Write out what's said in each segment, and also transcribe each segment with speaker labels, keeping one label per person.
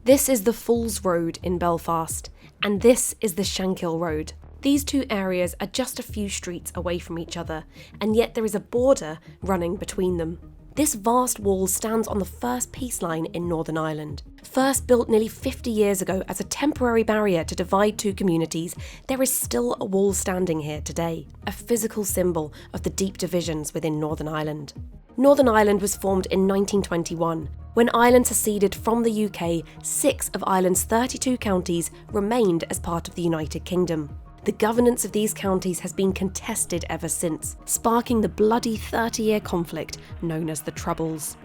Speaker 1: This is the Falls Road in Belfast, and this is the Shankill Road. These two areas are just a few streets away from each other, and yet there is a border running between them. This vast wall stands on the first peace line in Northern Ireland. First built nearly 50 years ago as a temporary barrier to divide two communities, there is still a wall standing here today, a physical symbol of the deep divisions within Northern Ireland. Northern Ireland was formed in 1921. When Ireland seceded from the UK, 6 of Ireland's 32 counties remained as part of the United Kingdom. The governance of these counties has been contested ever since, sparking the bloody 30-year conflict known as the Troubles.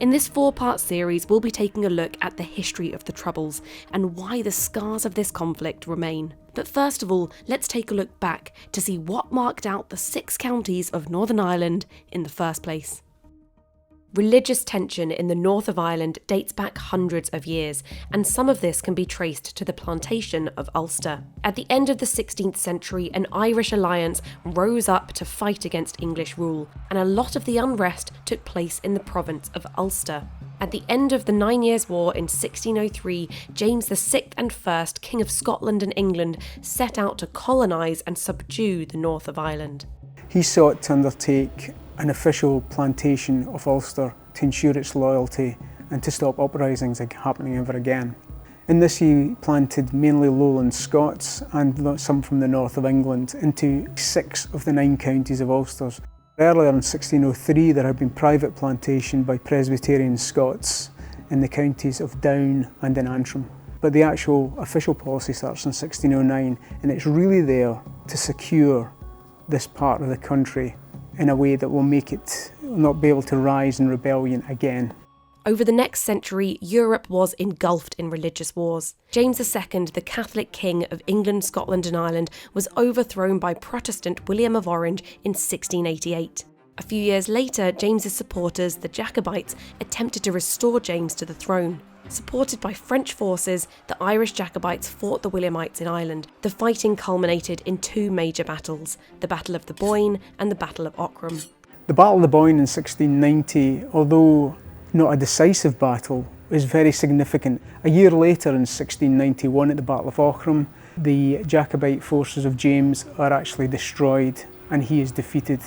Speaker 1: In this 4-part series, we'll be taking a look at the history of the Troubles and why the scars of this conflict remain. But first of all, let's take a look back to see what marked out the 6 counties of Northern Ireland in the first place. Religious tension in the north of Ireland dates back hundreds of years, and some of this can be traced to the plantation of Ulster. At the end of the 16th century, an Irish alliance rose up to fight against English rule, and a lot of the unrest took place in the province of Ulster. At the end of the 9 Years' War in 1603, James VI and First, King of Scotland and England, set out to colonise and subdue the north of Ireland.
Speaker 2: He sought to undertake an official plantation of Ulster to ensure its loyalty and to stop uprisings happening ever again. In this he planted mainly lowland Scots and some from the north of England into 6 of the 9 counties of Ulster. Earlier in 1603 there had been private plantation by Presbyterian Scots in the counties of Down and in Antrim. But the actual official policy starts in 1609, and it's really there to secure this part of the country in a way that will make it not be able to rise in rebellion again.
Speaker 1: Over the next century, Europe was engulfed in religious wars. James II, the Catholic King of England, Scotland and Ireland, was overthrown by Protestant William of Orange in 1688. A few years later, James's supporters, the Jacobites, attempted to restore James to the throne. Supported by French forces, the Irish Jacobites fought the Williamites in Ireland. The fighting culminated in 2 major battles, the Battle of the Boyne and the Battle of Aughrim.
Speaker 2: The Battle of the Boyne in 1690, although not a decisive battle, is very significant. A year later in 1691 at the Battle of Aughrim, the Jacobite forces of James are actually destroyed and he is defeated.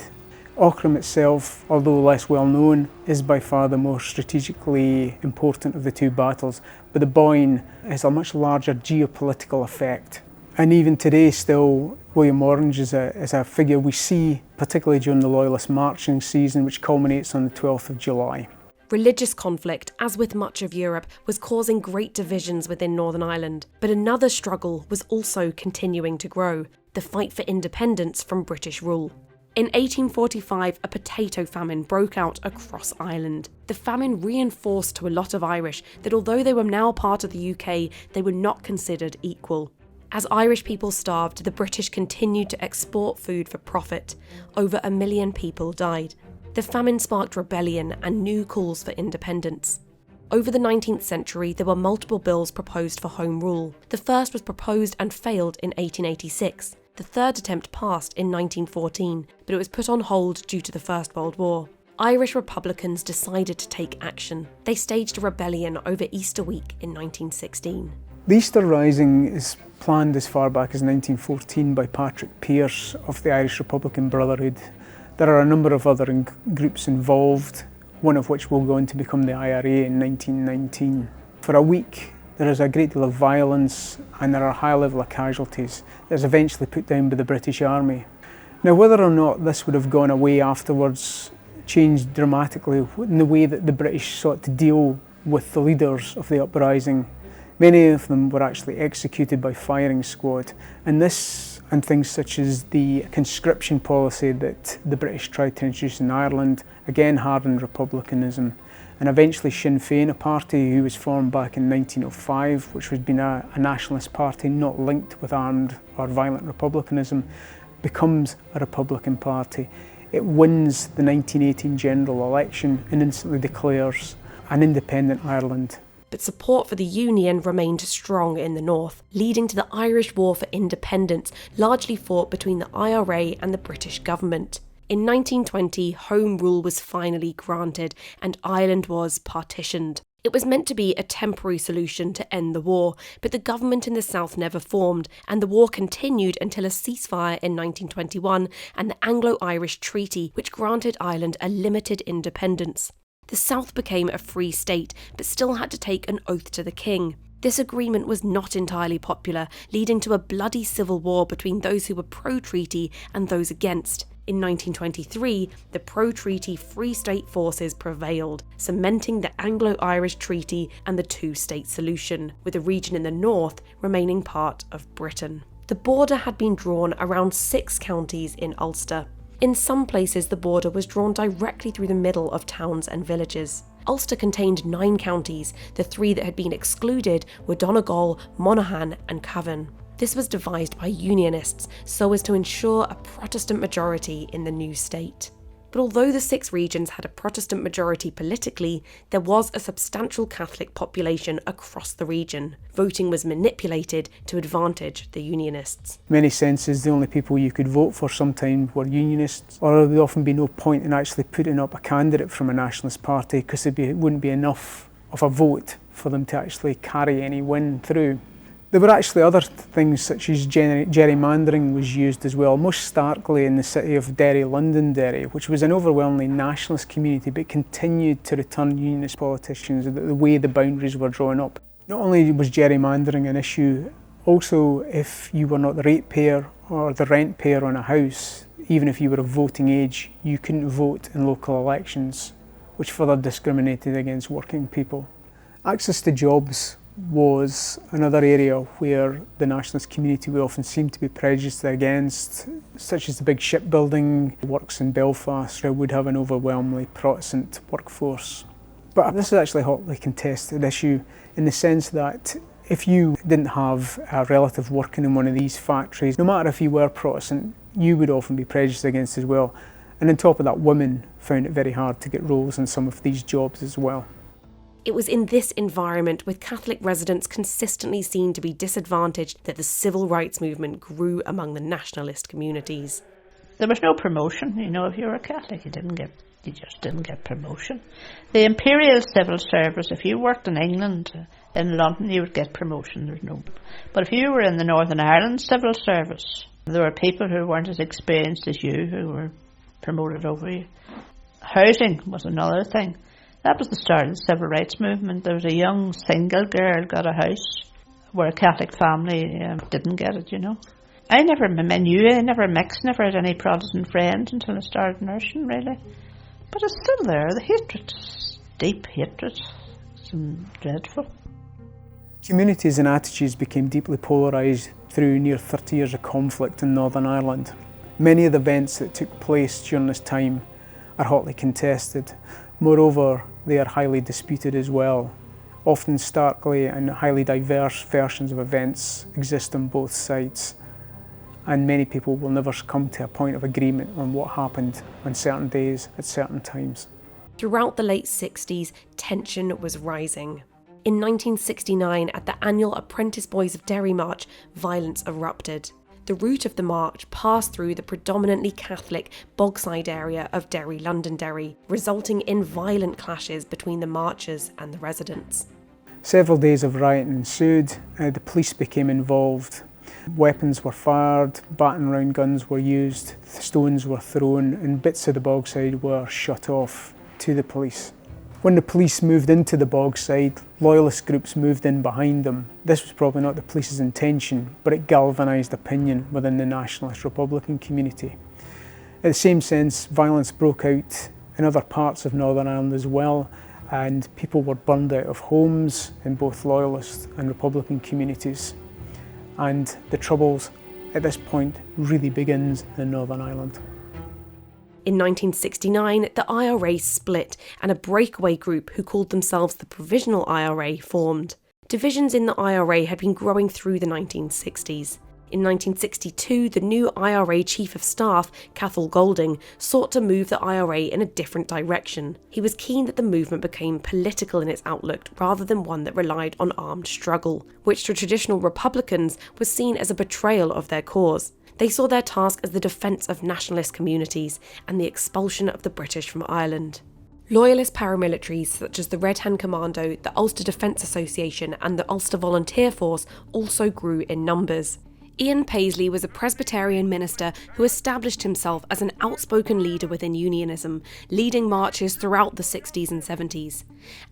Speaker 2: Aughrim itself, although less well known, is by far the more strategically important of the 2 battles, but the Boyne has a much larger geopolitical effect. And even today still, William Orange is a figure we see, particularly during the Loyalist marching season, which culminates on the 12th of July.
Speaker 1: Religious conflict, as with much of Europe, was causing great divisions within Northern Ireland. But another struggle was also continuing to grow, the fight for independence from British rule. In 1845, a potato famine broke out across Ireland. The famine reinforced to a lot of Irish that although they were now part of the UK, they were not considered equal. As Irish people starved, the British continued to export food for profit. Over 1 million people died. The famine sparked rebellion and new calls for independence. Over the 19th century, there were multiple bills proposed for Home Rule. The first was proposed and failed in 1886. The third attempt passed in 1914, but it was put on hold due to the First World War. Irish Republicans decided to take action. They staged a rebellion over Easter week in 1916.
Speaker 2: The Easter Rising is planned as far back as 1914 by Patrick Pearse of the Irish Republican Brotherhood. There are a number of other groups involved, one of which will go on to become the IRA in 1919. For a week, there is a great deal of violence and there are a high level of casualties that is eventually put down by the British Army. Now, whether or not this would have gone away afterwards changed dramatically in the way that the British sought to deal with the leaders of the uprising. Many of them were actually executed by firing squad, and this and things such as the conscription policy that the British tried to introduce in Ireland again hardened republicanism. And eventually Sinn Féin, a party who was formed back in 1905, which had been a nationalist party not linked with armed or violent republicanism, becomes a Republican party. It wins the 1918 general election and instantly declares an independent Ireland.
Speaker 1: But support for the Union remained strong in the north, leading to the Irish War for Independence, largely fought between the IRA and the British government. In 1920, Home Rule was finally granted and Ireland was partitioned. It It was meant to be a temporary solution to end the war, but the government in the south never formed, and the war continued until a ceasefire in 1921 and the Anglo-Irish Treaty, which granted Ireland a limited independence. The south became a free state, but still had to take an oath to the king. This agreement was not entirely popular, leading to a bloody civil war between those who were pro-treaty and those against. In 1923, the pro-treaty Free State forces prevailed, cementing the Anglo-Irish Treaty and the two-state solution, with the region in the north remaining part of Britain. The border had been drawn around 6 counties in Ulster. In some places, the border was drawn directly through the middle of towns and villages. Ulster contained 9 counties. The 3 that had been excluded were Donegal, Monaghan and Cavan. This was devised by Unionists so as to ensure a Protestant majority in the new state. But although the 6 regions had a Protestant majority politically, there was a substantial Catholic population across the region. Voting was manipulated to advantage the Unionists.
Speaker 2: In many senses, the only people you could vote for sometimes were Unionists, or there would often be no point in actually putting up a candidate from a nationalist party because it wouldn't be enough of a vote for them to actually carry any win through. There were actually other things such as gerrymandering was used as well, most starkly in the city of Derry, Londonderry, which was an overwhelmingly nationalist community but continued to return Unionist politicians the way the boundaries were drawn up. Not only was gerrymandering an issue, also if you were not the ratepayer or the rent payer on a house, even if you were of voting age, you couldn't vote in local elections, which further discriminated against working people. Access to jobs was another area where the nationalist community would often seem to be prejudiced against, such as the big shipbuilding works in Belfast would have an overwhelmingly Protestant workforce. But this is actually a hotly contested issue in the sense that if you didn't have a relative working in one of these factories, no matter if you were Protestant, you would often be prejudiced against as well. And on top of that, women found it very hard to get roles in some of these jobs as well.
Speaker 1: It was in this environment, with Catholic residents consistently seen to be disadvantaged, that the civil rights movement grew among the nationalist communities.
Speaker 3: There was no promotion, if you were a Catholic, you just didn't get promotion. The imperial civil service, if you worked in England, in London, you would get promotion. But if you were in the Northern Ireland civil service, there were people who weren't as experienced as you who were promoted over you. Housing was another thing. That was the start of the civil rights movement. There was a young single girl got a house where a Catholic family didn't get it, I never mixed, never had any Protestant friends until I started nursing, really. But it's still there, the hatred, deep hatred, it's dreadful.
Speaker 2: Communities and attitudes became deeply polarised through near 30 years of conflict in Northern Ireland. Many of the events that took place during this time are hotly contested. Moreover, they are highly disputed as well. Often starkly and highly diverse versions of events exist on both sides, and many people will never come to a point of agreement on what happened on certain days at certain times.
Speaker 1: Throughout the late 60s, tension was rising. In 1969, at the annual Apprentice Boys of Derry March, violence erupted. The route of the march passed through the predominantly Catholic Bogside area of Derry, Londonderry, resulting in violent clashes between the marchers and the residents.
Speaker 2: Several days of rioting ensued. The police became involved. Weapons were fired, battering round guns were used, stones were thrown, and bits of the Bogside were shut off to the police. When the police moved into the Bogside, loyalist groups moved in behind them. This was probably not the police's intention, but it galvanised opinion within the nationalist Republican community. In the same sense, violence broke out in other parts of Northern Ireland as well, and people were burned out of homes in both loyalist and Republican communities. And the troubles at this point really begins in Northern Ireland.
Speaker 1: In 1969, the IRA split and a breakaway group who called themselves the Provisional IRA formed. Divisions in the IRA had been growing through the 1960s. In 1962, the new IRA Chief of Staff, Cathal Golding, sought to move the IRA in a different direction. He was keen that the movement became political in its outlook rather than one that relied on armed struggle, which to traditional Republicans was seen as a betrayal of their cause. They saw their task as the defence of nationalist communities and the expulsion of the British from Ireland. Loyalist paramilitaries such as the Red Hand Commando, the Ulster Defence Association and the Ulster Volunteer Force also grew in numbers. Ian Paisley was a Presbyterian minister who established himself as an outspoken leader within unionism, leading marches throughout the 60s and 70s.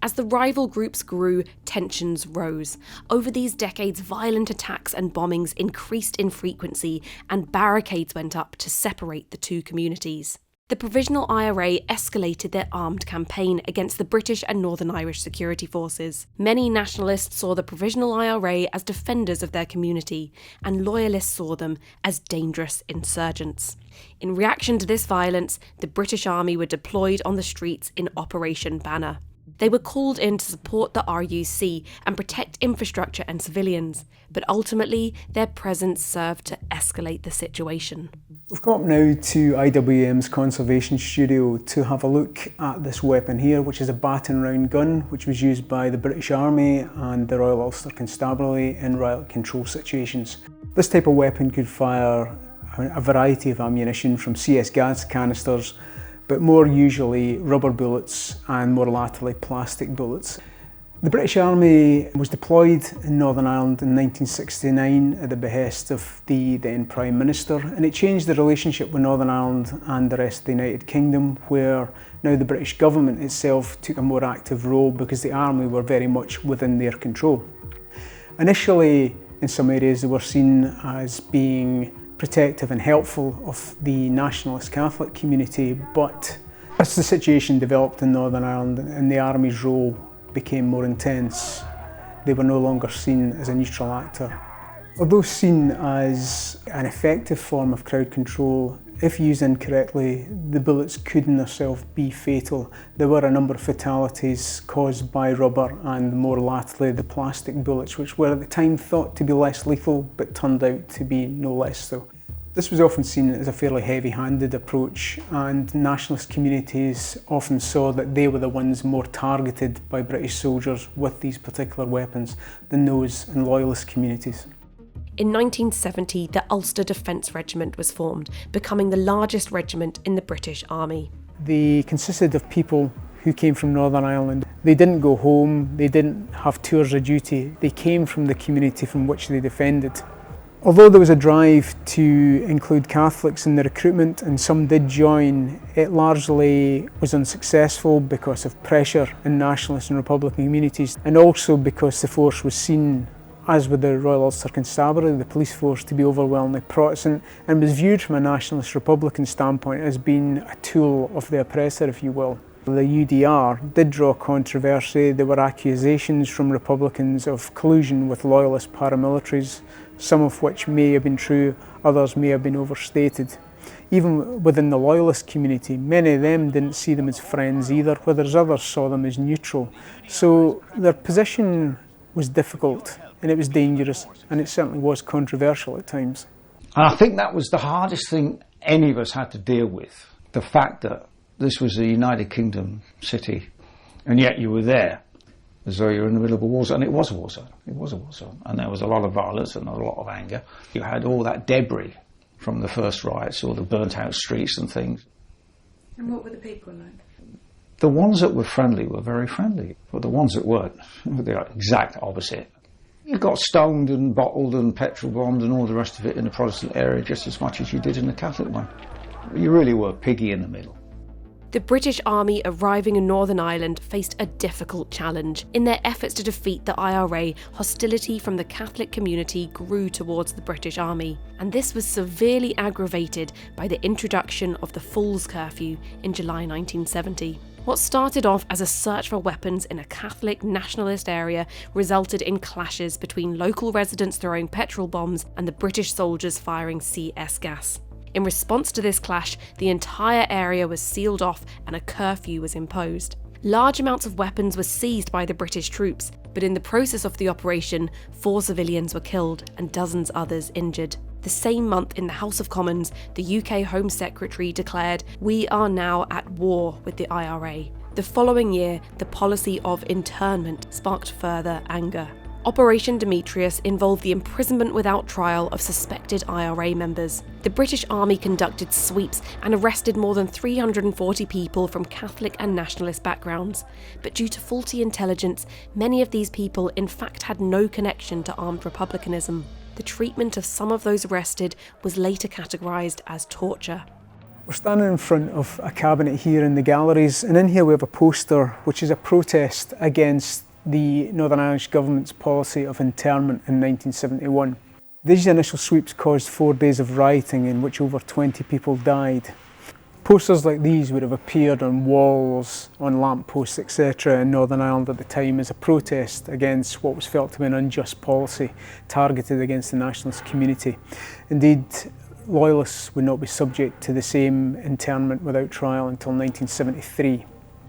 Speaker 1: As the rival groups grew, tensions rose. Over these decades, violent attacks and bombings increased in frequency, and barricades went up to separate the two communities. The Provisional IRA escalated their armed campaign against the British and Northern Irish security forces. Many nationalists saw the Provisional IRA as defenders of their community, and loyalists saw them as dangerous insurgents. In reaction to this violence, the British Army were deployed on the streets in Operation Banner. They were called in to support the RUC and protect infrastructure and civilians, but ultimately their presence served to escalate the situation.
Speaker 2: We've come up now to IWM's conservation studio to have a look at this weapon here, which is a baton round gun, which was used by the British Army and the Royal Ulster Constabulary in riot control situations. This type of weapon could fire a variety of ammunition from CS gas canisters, but more usually rubber bullets and more latterly plastic bullets. The British Army was deployed in Northern Ireland in 1969 at the behest of the then Prime Minister, and it changed the relationship with Northern Ireland and the rest of the United Kingdom, where now the British government itself took a more active role because the army were very much within their control. Initially, in some areas they were seen as being protective and helpful of the nationalist Catholic community, but as the situation developed in Northern Ireland and the army's role became more intense, they were no longer seen as a neutral actor. Although seen as an effective form of crowd control, if used incorrectly, the bullets could in themselves be fatal. There were a number of fatalities caused by rubber and more latterly the plastic bullets, which were at the time thought to be less lethal but turned out to be no less so. This was often seen as a fairly heavy-handed approach, and nationalist communities often saw that they were the ones more targeted by British soldiers with these particular weapons than those in loyalist communities.
Speaker 1: In 1970, the Ulster Defence Regiment was formed, becoming the largest regiment in the British Army.
Speaker 2: They consisted of people who came from Northern Ireland. They didn't go home, they didn't have tours of duty, they came from the community from which they defended. Although there was a drive to include Catholics in the recruitment and some did join, it largely was unsuccessful because of pressure in nationalist and Republican communities, and also because the force was seen, as with the Royal Ulster Constabulary, the police force, to be overwhelmingly Protestant, and was viewed from a nationalist Republican standpoint as being a tool of the oppressor, if you will. The UDR did draw controversy. There were accusations from Republicans of collusion with loyalist paramilitaries, some of which may have been true, others may have been overstated. Even within the loyalist community, many of them didn't see them as friends either, whereas others saw them as neutral. So their position was difficult, and it was dangerous, and it certainly was controversial at times.
Speaker 4: And I think that was the hardest thing any of us had to deal with, the fact that this was a United Kingdom city, and yet you were there as though you were in the middle of a war zone. And it was a war zone. It was a war zone. And there was a lot of violence and a lot of anger. You had all that debris from the first riots, or the burnt out streets and things.
Speaker 5: And what were the people like?
Speaker 4: The ones that were friendly were very friendly, but the ones that weren't were the exact opposite. You got stoned and bottled and petrol bombed and all the rest of it in the Protestant area just as much as you did in the Catholic one. You really were piggy in the middle.
Speaker 1: The British Army arriving in Northern Ireland faced a difficult challenge. In their efforts to defeat the IRA, hostility from the Catholic community grew towards the British Army, and this was severely aggravated by the introduction of the Fool's Curfew in July 1970. What started off as a search for weapons in a Catholic nationalist area resulted in clashes between local residents throwing petrol bombs and the British soldiers firing CS gas. In response to this clash, the entire area was sealed off and a curfew was imposed. Large amounts of weapons were seized by the British troops, but in the process of the operation, 4 civilians were killed and dozens others injured. The same month in the House of Commons, the UK Home Secretary declared, "We are now at war with the IRA." The following year, the policy of internment sparked further anger. Operation Demetrius involved the imprisonment without trial of suspected IRA members. The British Army conducted sweeps and arrested more than 340 people from Catholic and nationalist backgrounds, but due to faulty intelligence, many of these people in fact had no connection to armed republicanism. The treatment of some of those arrested was later categorised as torture.
Speaker 2: We're standing in front of a cabinet here in the galleries, and in here we have a poster which is a protest against the Northern Irish government's policy of internment in 1971. These initial sweeps caused 4 days of rioting in which over 20 people died. Posters like these would have appeared on walls, on lampposts, etc. in Northern Ireland at the time as a protest against what was felt to be an unjust policy targeted against the nationalist community. Indeed, Loyalists would not be subject to the same internment without trial until 1973.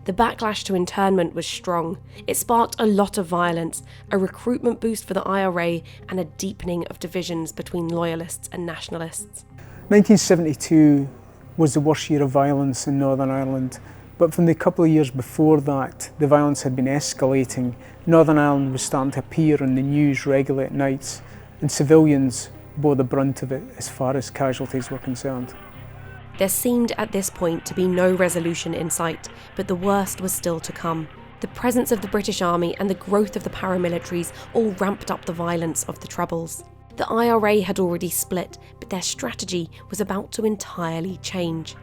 Speaker 1: The backlash to internment was strong. It sparked a lot of violence, a recruitment boost for the IRA, and a deepening of divisions between Loyalists and Nationalists.
Speaker 2: 1972 was the worst year of violence in Northern Ireland, but from the couple of years before that, the violence had been escalating. Northern Ireland was starting to appear on the news regularly at nights, and civilians bore the brunt of it as far as casualties were concerned.
Speaker 1: There seemed at this point to be no resolution in sight, but the worst was still to come. The presence of the British Army and the growth of the paramilitaries all ramped up the violence of the Troubles. The IRA had already split, but their strategy was about to entirely change.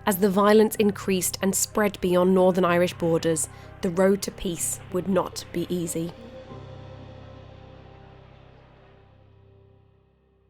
Speaker 1: As the violence increased and spread beyond Northern Irish borders, the road to peace would not be easy.